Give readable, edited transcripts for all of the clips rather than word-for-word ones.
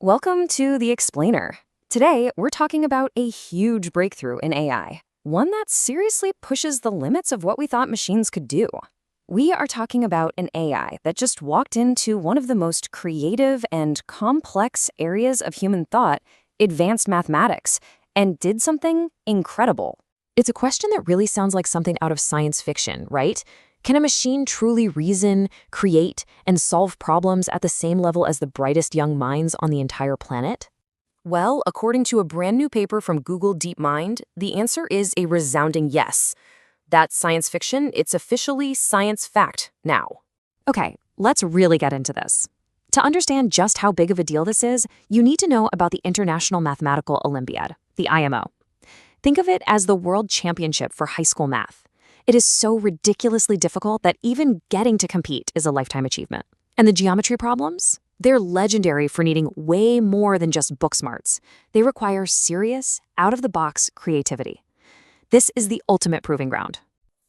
Welcome to The Explainer. Today, we're talking about a huge breakthrough in AI, one that seriously pushes the limits of what we thought machines could do. We are talking about an AI that just walked into one of the most creative and complex areas of human thought, advanced mathematics, and did something incredible. It's a question that really sounds like something out of science fiction, right? Can a machine truly reason, create, and solve problems at the same level as the brightest young minds on the entire planet? Well, according to a brand new paper from Google DeepMind, the answer is a resounding yes. That's science fiction, it's officially science fact now. Okay, let's really get into this. To understand just how big of a deal this is, you need to know about the International Mathematical Olympiad, the IMO. Think of it as the world championship for high school math. It is so ridiculously difficult that even getting to compete is a lifetime achievement. And the geometry problems? They're legendary for needing way more than just book smarts. They require serious, out-of-the-box creativity. This is the ultimate proving ground.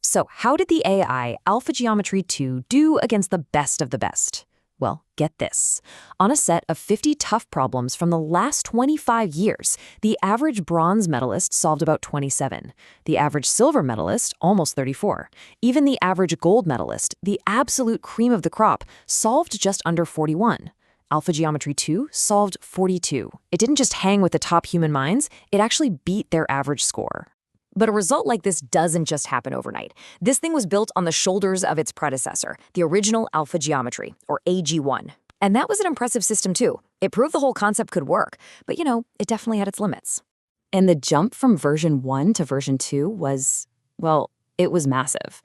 So how did the AI Alpha Geometry 2 do against the best of the best? Well, get this. On a set of 50 tough problems from the last 25 years, the average bronze medalist solved about 27. The average silver medalist, almost 34. Even the average gold medalist, the absolute cream of the crop, solved just under 41. Alpha Geometry 2 solved 42. It didn't just hang with the top human minds, it actually beat their average score. But a result like this doesn't just happen overnight. This thing was built on the shoulders of its predecessor, the original Alpha Geometry, or AG1. And that was an impressive system too. It proved the whole concept could work, but it definitely had its limits. And the jump from version 1 to version 2 was, well, it was massive.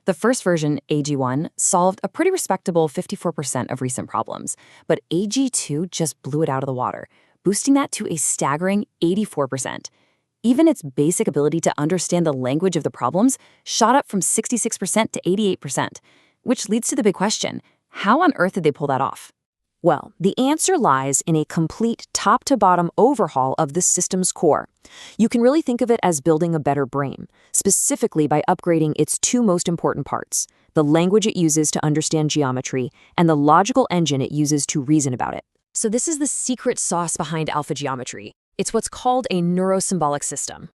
The first version, AG1, solved a pretty respectable 54% of recent problems, but AG2 just blew it out of the water, boosting that to a staggering 84%. Even its basic ability to understand the language of the problems shot up from 66% to 88%, which leads to the big question, how on earth did they pull that off? Well, the answer lies in a complete top-to-bottom overhaul of the system's core. You can really think of it as building a better brain, specifically by upgrading its two most important parts, the language it uses to understand geometry and the logical engine it uses to reason about it. So this is the secret sauce behind Alpha Geometry. It's what's called a neurosymbolic system.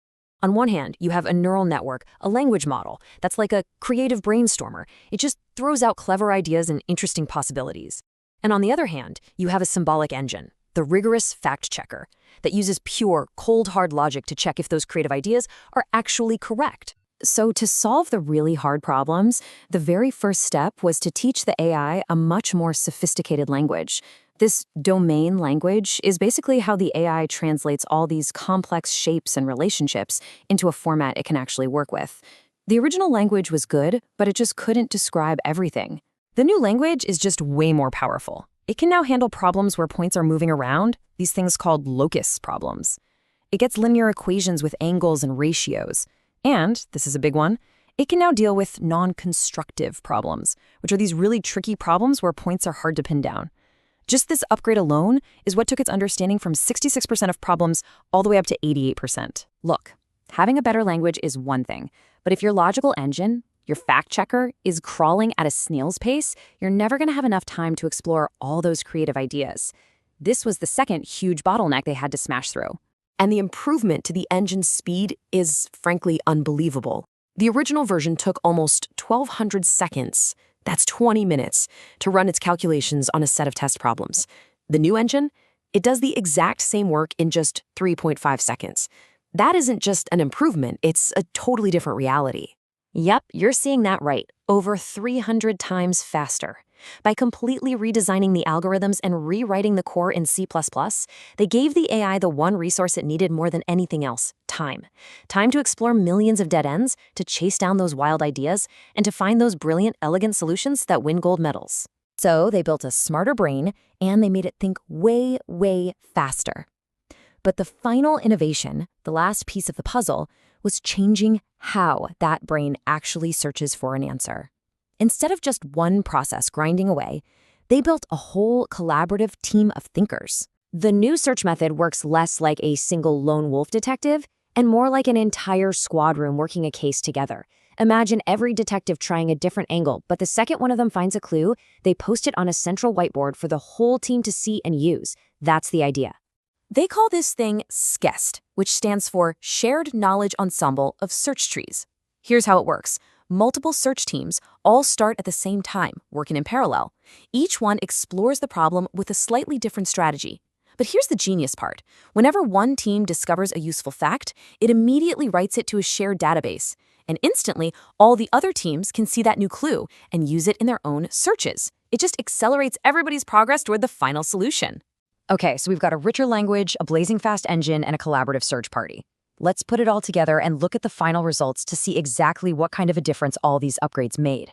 On one hand, you have a neural network, a language model, that's like a creative brainstormer. It just throws out clever ideas and interesting possibilities. And on the other hand, you have a symbolic engine, the rigorous fact checker, that uses pure, cold, hard logic to check if those creative ideas are actually correct. So to solve the really hard problems, the very first step was to teach the AI a much more sophisticated language. This domain language is basically how the AI translates all these complex shapes and relationships into a format it can actually work with. The original language was good, but it just couldn't describe everything. The new language is just way more powerful. It can now handle problems where points are moving around, these things called locus problems. It gets linear equations with angles and ratios. And, this is a big one, it can now deal with non-constructive problems, which are these really tricky problems where points are hard to pin down. Just this upgrade alone is what took its understanding from 66% of problems all the way up to 88%. Look, having a better language is one thing, but if your logical engine, your fact checker, is crawling at a snail's pace, you're never going to have enough time to explore all those creative ideas. This was the second huge bottleneck they had to smash through. And the improvement to the engine's speed is, frankly, unbelievable. The original version took almost 1,200 seconds. That's 20 minutes to run its calculations on a set of test problems. The new engine, it does the exact same work in just 3.5 seconds. That isn't just an improvement, it's a totally different reality. Yep, you're seeing that right, over 300 times faster. By completely redesigning the algorithms and rewriting the core in C++, they gave the AI the one resource it needed more than anything else, time. Time to explore millions of dead ends, to chase down those wild ideas, and to find those brilliant, elegant solutions that win gold medals. So they built a smarter brain, and they made it think way, way faster. But the final innovation, the last piece of the puzzle, was changing how that brain actually searches for an answer. Instead of just one process grinding away, they built a whole collaborative team of thinkers. The new search method works less like a single lone wolf detective and more like an entire squad room working a case together. Imagine every detective trying a different angle, but the second one of them finds a clue, they post it on a central whiteboard for the whole team to see and use. That's the idea. They call this thing SKEST, which stands for Shared Knowledge Ensemble of Search Trees. Here's how it works. Multiple search teams all start at the same time, working in parallel. Each one explores the problem with a slightly different strategy. But here's the genius part. Whenever one team discovers a useful fact, it immediately writes it to a shared database. And instantly, all the other teams can see that new clue and use it in their own searches. It just accelerates everybody's progress toward the final solution. Okay, so we've got a richer language, a blazing fast engine, and a collaborative search party. Let's put it all together and look at the final results to see exactly what kind of a difference all these upgrades made.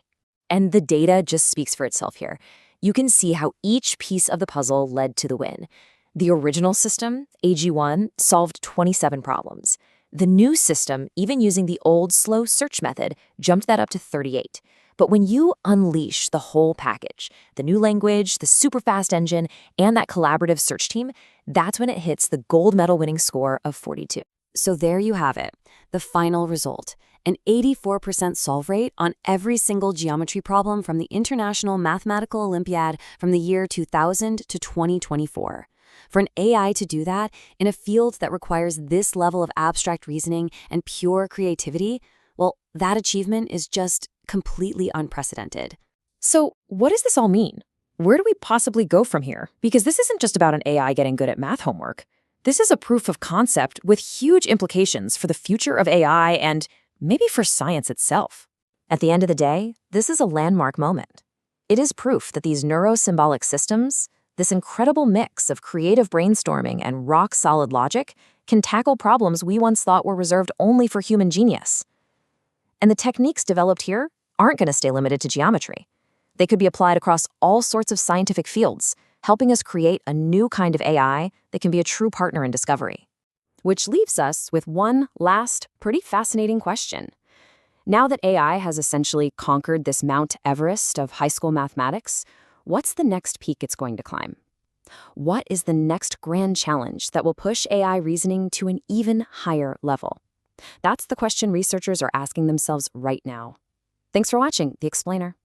And the data just speaks for itself here. You can see how each piece of the puzzle led to the win. The original system, AG1, solved 27 problems. The new system, even using the old slow search method, jumped that up to 38. But when you unleash the whole package, the new language, the super fast engine, and that collaborative search team, that's when it hits the gold medal winning score of 42. So there you have it, the final result, an 84% solve rate on every single geometry problem from the International Mathematical Olympiad from the year 2000 to 2024. For an AI to do that in a field that requires this level of abstract reasoning and pure creativity, well, that achievement is just completely unprecedented. So what does this all mean? Where do we possibly go from here? Because this isn't just about an AI getting good at math homework. This is a proof of concept with huge implications for the future of AI and maybe for science itself. At the end of the day, this is a landmark moment. It is proof that these neurosymbolic systems, this incredible mix of creative brainstorming and rock-solid logic, can tackle problems we once thought were reserved only for human genius. And the techniques developed here aren't going to stay limited to geometry. They could be applied across all sorts of scientific fields, helping us create a new kind of AI that can be a true partner in discovery. Which leaves us with one last, pretty fascinating question. Now that AI has essentially conquered this Mount Everest of high school mathematics, what's the next peak it's going to climb? What is the next grand challenge that will push AI reasoning to an even higher level? That's the question researchers are asking themselves right now. Thanks for watching The Explainer.